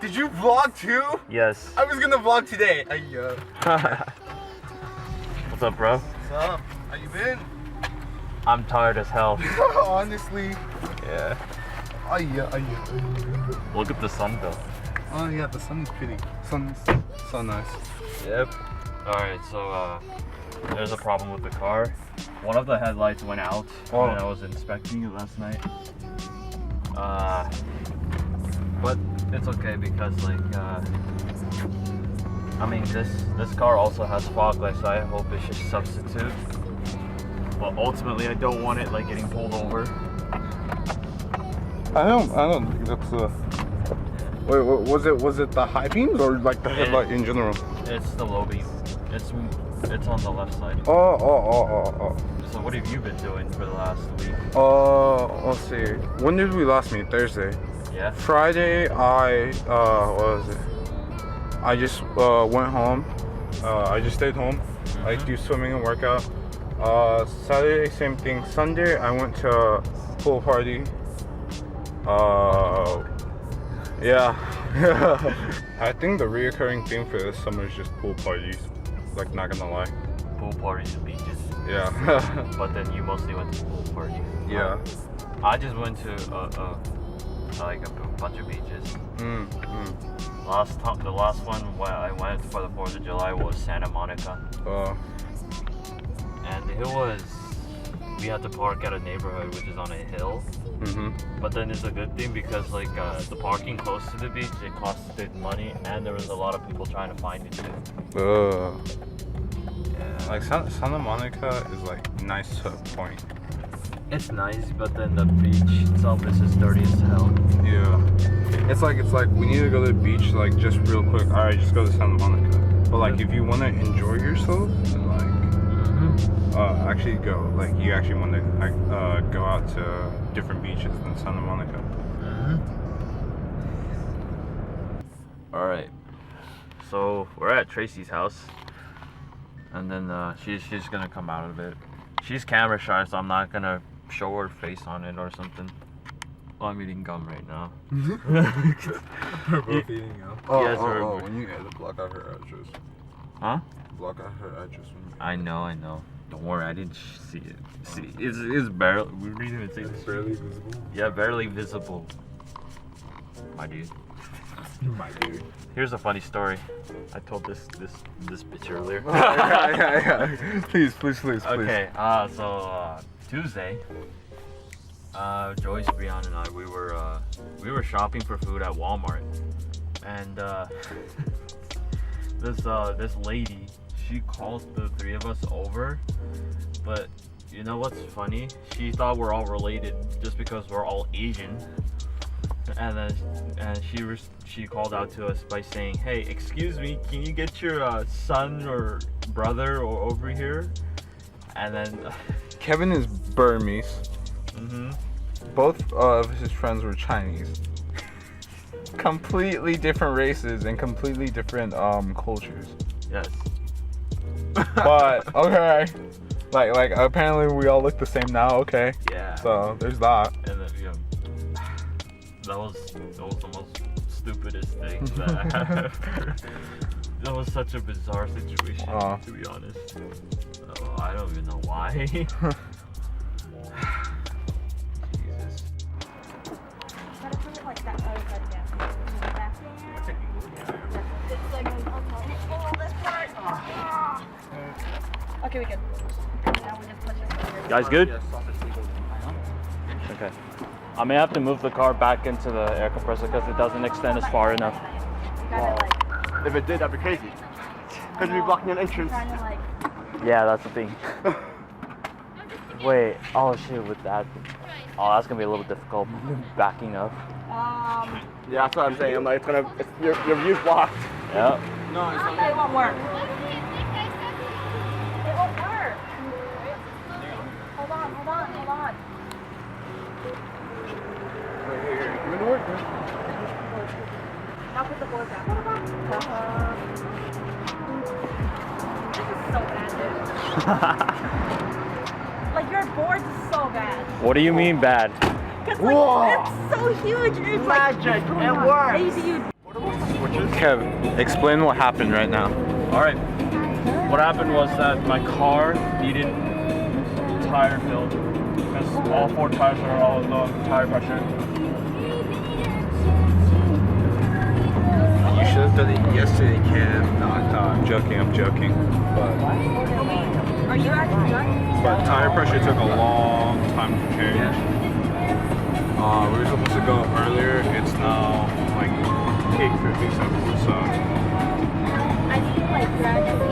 Did you vlog too? Yes. I was gonna vlog today. What's up, bro? What's up? How you been? I'm tired as hell. Honestly. Yeah. Look at the sun though. Oh yeah, the sun is pretty. Sun's so nice. Yep. Alright, so there's a problem with the car. One of the headlights went out when I was inspecting it last night. But it's okay because like I mean this car also has fog lights, so I hope it should substitute. But ultimately I don't want it like getting pulled over. I don't think that's wait, was it the high beams or like the headlight in general? It's the low beam. It's on the left side. Oh. So what have you been doing for the last week? Let's see. When did we last meet? Thursday. Yeah. Friday, what was it? I just went home. I just stayed home. I do swimming and workout. Saturday, same thing. Sunday, I went to a pool party. Yeah. I think the reoccurring theme for this summer is just pool parties. Like, not gonna lie. Pool parties and beaches. Yeah. But then you mostly went to pool parties. Yeah. I just went to like a bunch of beaches. The last one where I went for the 4th of July was Santa Monica. And it was, we had to park at a neighborhood which is on a hill. But then it's a good thing because like the parking close to the beach, it costed money and there was a lot of people trying to find it too. Yeah. Like Santa Monica is like nice to a point. It's nice, but then the beach itself is just dirty as hell. Yeah. It's like we need to go to the beach like just real quick. Alright, just go to Santa Monica. But like if you wanna enjoy yourself and like actually go. Like you actually want to go out to different beaches than Santa Monica. Alright, so we're at Tracy's house, and then she's gonna come out of it. She's camera shy, so I'm not gonna show her face on it or something. Oh, I'm eating gum right now. We're both eating gum. Yes, when you edit, block out her address. Huh? Block out her address when you I know. Don't worry, I didn't see it. See, it's barely. We didn't even say this. barely visible. Yeah, barely visible. My dude. My dude. Here's a funny story. I told this bitch earlier. Yeah. Please. Okay. So Tuesday, Joyce, Brianna, and I we were shopping for food at Walmart, and this lady, she calls the three of us over, but you know what's funny? She thought we're all related just because we're all Asian, and then she called out to us by saying, "Hey, excuse me, can you get your son or brother over here?" And then Kevin is Burmese. Both of his friends were Chinese. Completely different races and completely different cultures. yes. But okay, like apparently we all look the same now. Okay. Yeah. So there's that. And then that was the most stupidest thing that I have heard. That was such a bizarre situation, to be honest. I don't even know why. Jesus. Gotta put it like that other side again. It's like, this part. Okay, we good. Now we just put this over. Guys, good? Okay. I may have to move the car back into the air compressor because it doesn't extend as far enough. You gotta like. If it did, that'd be crazy. Because we'd be blocking an entrance. Trying to like. Yeah, that's the thing. Wait, oh shit, with that. Oh, that's gonna be a little difficult backing up. Yeah, that's what I'm saying. I'm like, your view's blocked. Yep. No, it's not. It won't work. It won't work. Hold on. Here. Give me the work, man. Now put the board back. This is so bad, dude. Like your board is so bad. What do you mean bad? Cause like it's so huge. It's Magic, like, it works. Maybe you. Kev, explain what happened right now. Alright. What happened was that my car needed tire filled. Because all 4 tires are all low tire pressure. You should have done it yesterday, Kev. No, I'm joking, I'm joking. Are you actually done? But tire pressure took a long time to change. We were supposed to go earlier. It's now like 8:57, so. I need to like graduate.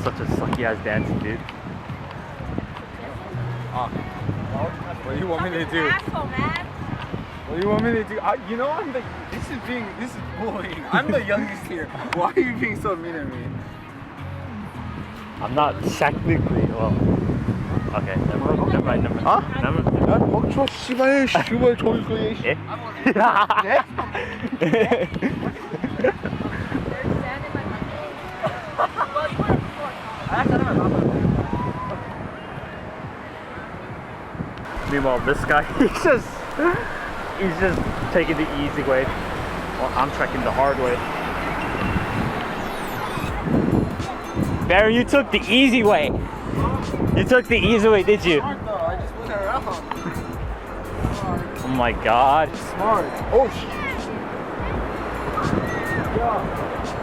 Such a sucky ass dancing, dude. What do you want me to do? Asshole, man. What do you want me to do? You know this is bullying. I'm the youngest here. Why are you being so mean to me? I'm not technically, well. Okay, never mind. Huh? Never. 난 멈춰 씨발 씨발 저기 거기 예? Meanwhile, this guy, he's just taking the easy way. Well, I'm trekking the hard way. Baron, you took the easy way. You took the easy way, did you? I just went around. Oh my god. Smart. Oh shit. Yeah.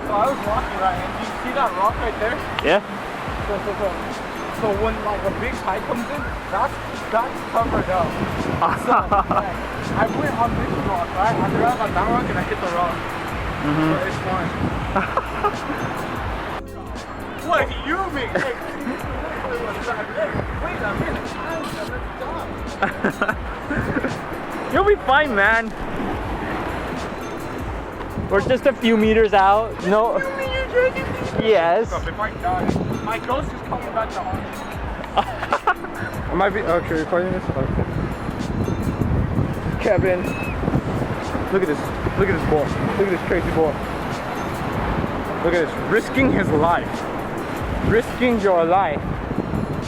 So I was walking right, and you see that rock right there? Yeah? So when like a big tide comes in, that's covered up. So, like, I went on this rock, right? I forgot about that rock and I hit the rock. So it's fine. What you mean? Hey, wait a minute. I'm done. You'll be fine, man. We're just a few meters out. No. Yes. If I die, my ghost is coming back to haunt me. I might be okay. Recording this. Okay. Kevin, look at this. Look at this boy. Look at this crazy boy. Look at this. Risking his life. Risking your life.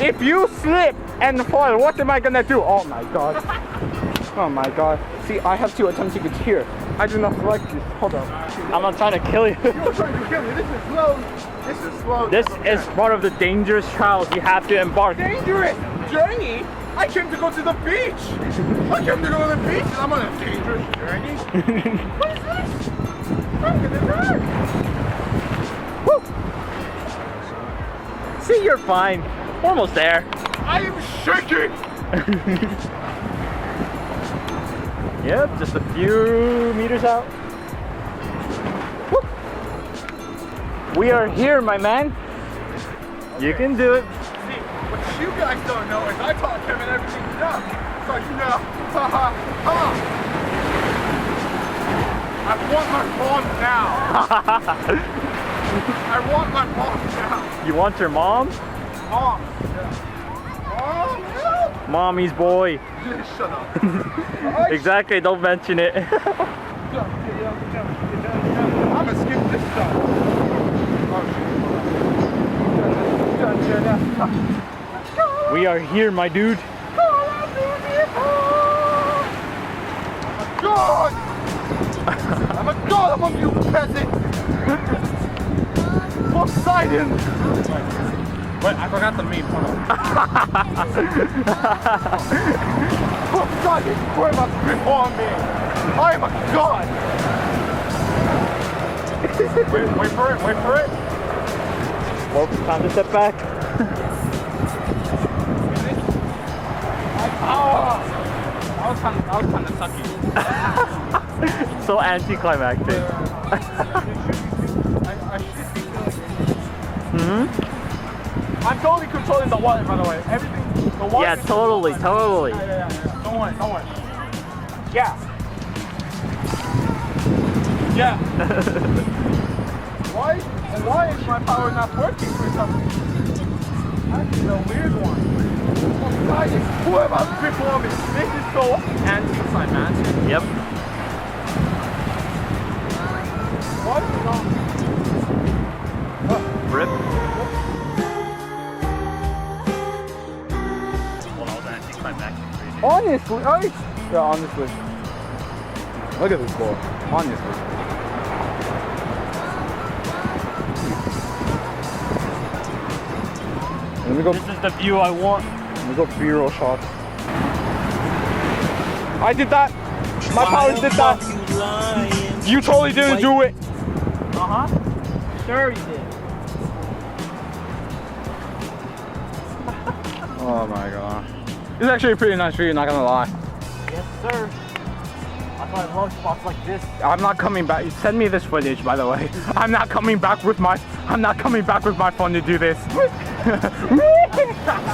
If you slip and fall, what am I gonna do? Oh my god. Oh my god. See, I have to attempt to get here. I do not like this. Hold on. I'm not trying to kill you. You're trying to kill me. This is slow. This is slow. This is part of the dangerous trials you have to embark. Dangerous journey? I came to go to the beach. I came to go to the beach and I'm on a dangerous journey. What is this? I'm gonna die. Woo. See, you're fine. We're almost there. I am shaking. Yep, just a few meters out. Woo. We are here, my man. You can do it. See, what you guys don't know is I taught Kevin everything he does. So you know, ha ha ha. I want my mom now. I want my mom now. You want your mom? Mom. Yeah. Mom, help. Mommy's boy. Shut up. Exactly, don't mention it. I'm gonna skip this stuff. We are here, my dude. God! I'm a god among you peasants! Poseidon! Wait, I forgot the meme. Hold on. Poseidon, where must before me? I am a god! wait for it, wait for it. Well, time to step back. I was kind of sucky. So anticlimactic. I should be Hmm? I'm totally controlling the water, by the way. Everything. The water. Yeah, totally. Yeah. Don't worry. Yeah. Yeah. Why is my power not working for some reason? That's the weird one. Guys, who about before me? This is so anticlimactic. Yep. What is wrong? Rip. Well, that was anticlimactic. Honestly, honestly. Look at this ball. Honestly. Let me go. This is the view I want. Let me go B-roll shots. I did that. My powers did that. You totally didn't do it. Uh-huh. Sure you did. Oh my god. It's actually a pretty nice view, not gonna lie. Yes, sir. That's why I love spots like this. I'm not coming back. Send me this footage, by the way. I'm not coming back with my phone to do this.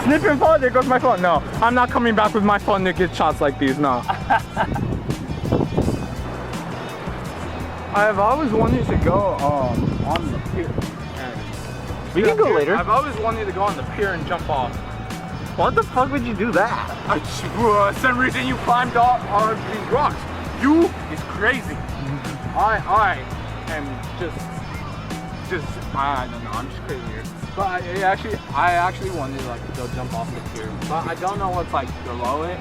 Snip and fall, there goes my phone. No, I'm not coming back with my phone to get shots like these, no. I've always wanted to go on the pier. We can go later. I've always wanted to go on the pier and jump off. What the fuck would you do that? Some reason you climbed all these rocks. You is crazy. I am just I don't know. I'm just crazy here. But I actually wanted to like go jump off the pier, but I don't know what's like below it.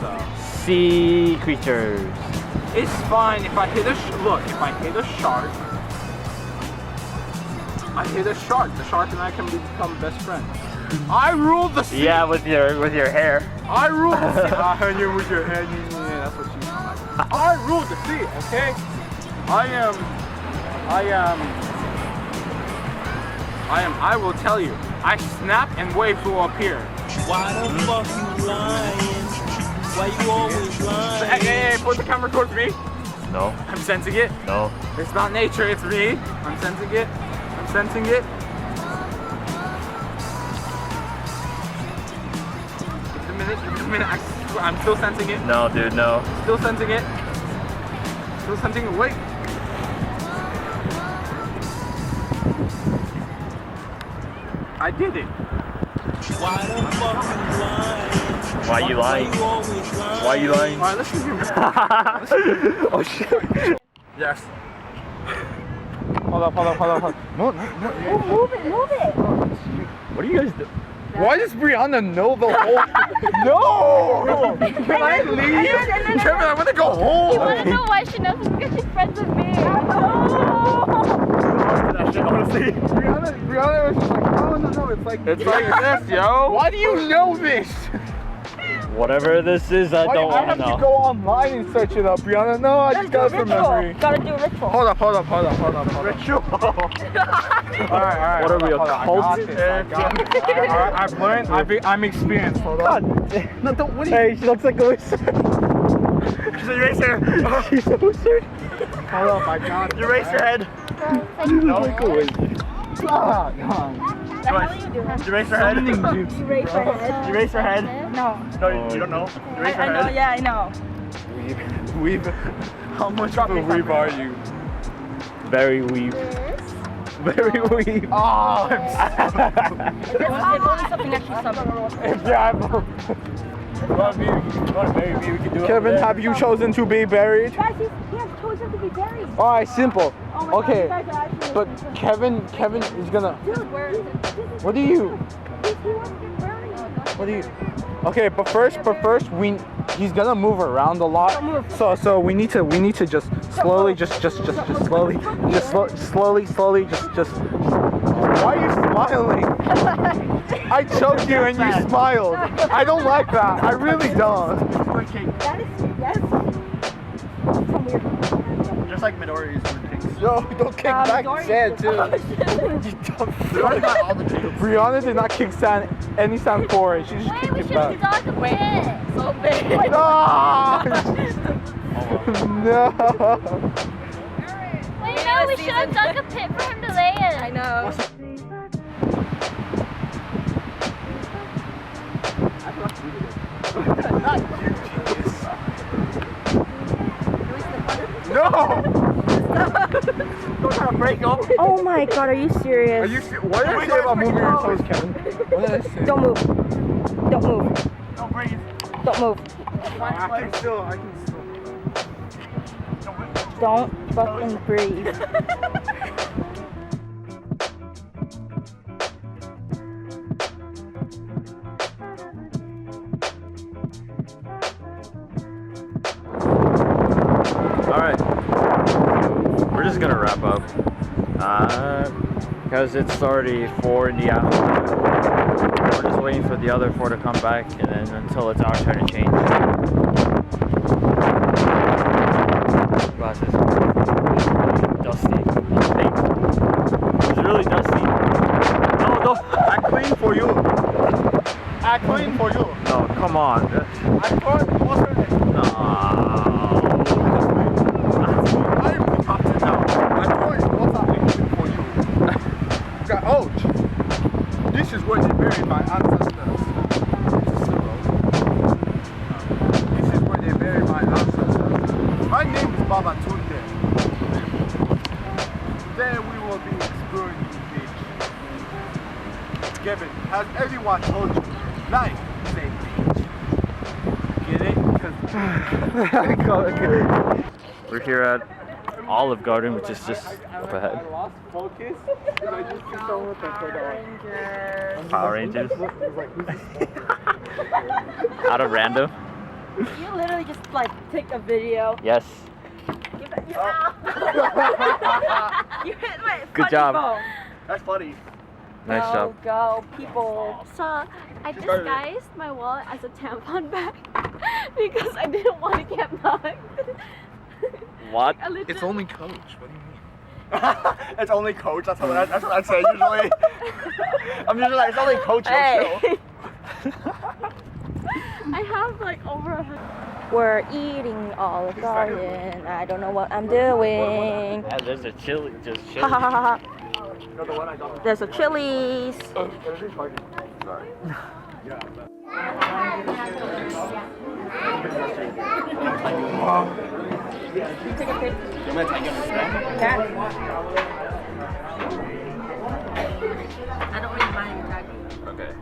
So Sea creatures. it's fine if I hit a if I hit a shark. I hit a shark. The shark and I can become best friends. I rule the sea. Yeah, with your hair. I rule the sea. I heard you with your head. Yeah, that's what you sound like. I rule the sea, okay? I will tell you. I snap and wave to a pier. Why the fuck you lying? Why you always lying? Hey, put the camera towards me. No. I'm sensing it. No. It's not nature, it's me. I'm sensing it. I'm sensing it. Give it a minute. I'm still sensing it. No, dude, no. Still sensing it. Still sensing it. Wait. I did it. Why the fuck you lying? Why you lying? You always lying. Why you lying? Alright, listen to me. Oh shit. Yes. Hold up. Move it. What are you guys doing? Why does Brianna know the whole No! Can I leave? Kevin, I want to go You home. want to know why she knows this? Because she's friends with me. Oh. That shit, honestly. Brianna was just like, no, it's like this, yo. Why do you know this? Whatever this is, I don't I want have to to know. go online and search it up, Brianna. No, I just got it from memory. Gotta do a ritual. Hold up. Ritual. Alright. What are we, a hold on, cult? I got this. Alright, I've learned, I'm experienced. Hold on. No, don't, what are you? Hey, she looks like a wizard. She's a eraser. She's a wizard. Hold up, I got it. You erase your head. You look like a wizard. Ah, The hell are you doing? You erase your head. You raise your head? You erase your head. No. No, you don't know. You erase your I know, head. yeah, I know. Weeb. How much of a weeb are you? Very weak. Very weak. Oh, If only something actually something. Kevin, have you chosen to be buried? Guys, he has chosen to be buried. Alright, simple. Oh my Okay, God, you guys are actually but Kevin is gonna. Dude, where is it? What do you? He wants to get buried. What do you? Okay, but first, he's gonna move around a lot. So we need to just slowly, just slowly. Why are you smiling? I choked you and you smiled. I don't like that. I really don't. That is some weird. Just like Midori's routine. Yo, don't kick back sand too. Brianna did not kick sand any sand forward. She just Wait, kicked we it should back. dug a pit. So big. No! No! Wait, no, we should have dug a pit for him to lay in. I know. No! Don't try to break them. Oh my god, are you serious? Are you serious? What did I say about moving your toes, Kevin? What did I say? Don't move. Don't move. Don't breathe. Don't move. I can still. Don't fucking breathe. Alright. We're just gonna wrap up. Because it's already 4 in the afternoon. We're just waiting for the other 4 to come back and then until it's our turn to change. Glasses. Dusty. Pink. It's really dusty. No, don't. I clean for you. I clean for you. No, come on. I put water in it. No. I put hot in now. I put water in it for you. Got ouch. This is where they buried my ancestors. This is where they buried my ancestors. My name is Baba Tunde. Today we will be exploring the beach. Kevin, has everyone told you life is a beach? Get it? We're here at Olive Garden, which is just up ahead. I lost focus. I just see someone with their hood on. Power Rangers. Out of random. You literally just like take a video. Yes. You hit my Good funny job. bone. That's funny. Nice Go, job. go, people. So I disguised my wallet as a tampon bag because I didn't want to get mugged. What? I legit- It's only Coach. What do you mean? It's only Coach. That's what I say usually. I'm usually like, it's only Coach. Hey. I have like over 100. We're eating Olive Garden. I don't know what I'm doing. And there's a chili, just Ha chili. ha ha ha. No, the one I got. There's a Chili's. Sorry. I don't really mind. Okay.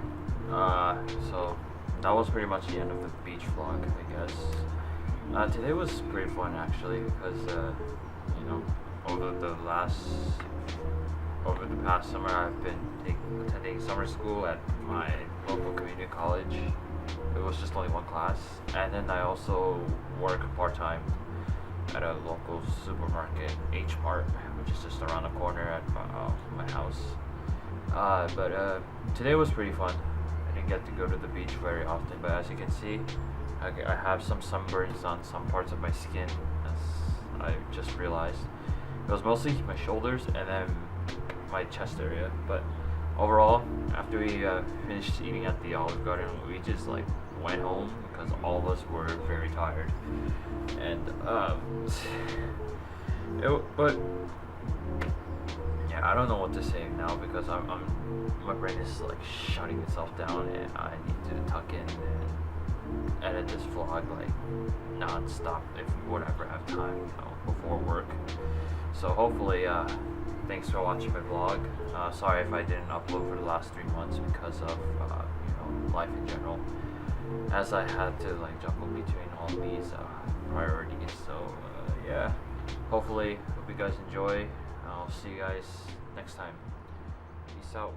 So that was pretty much the end of the beach vlog, I guess. Today was pretty fun actually because you know, over the past summer I've been attending summer school at my local community college. It was just only one class, and then I also work part-time at a local supermarket, H Mart, which is just around the corner at my house. But today was pretty fun. I didn't get to go to the beach very often, but as you can see, I have some sunburns on some parts of my skin, as I just realized. It was mostly my shoulders and then my chest area, but overall, after we finished eating at the Olive Garden, we just like went home because all of us were very tired. And but yeah, I don't know what to say now because my brain is like shutting itself down, and I need to tuck in and edit this vlog like non-stop if we would ever have time, you know, before work. So hopefully, thanks for watching my vlog. Sorry if I didn't upload for the last 3 months because of you know, life in general, as I had to like juggle between all these priorities. So yeah, hopefully hope you guys enjoy. I'll see you guys next time. Peace out.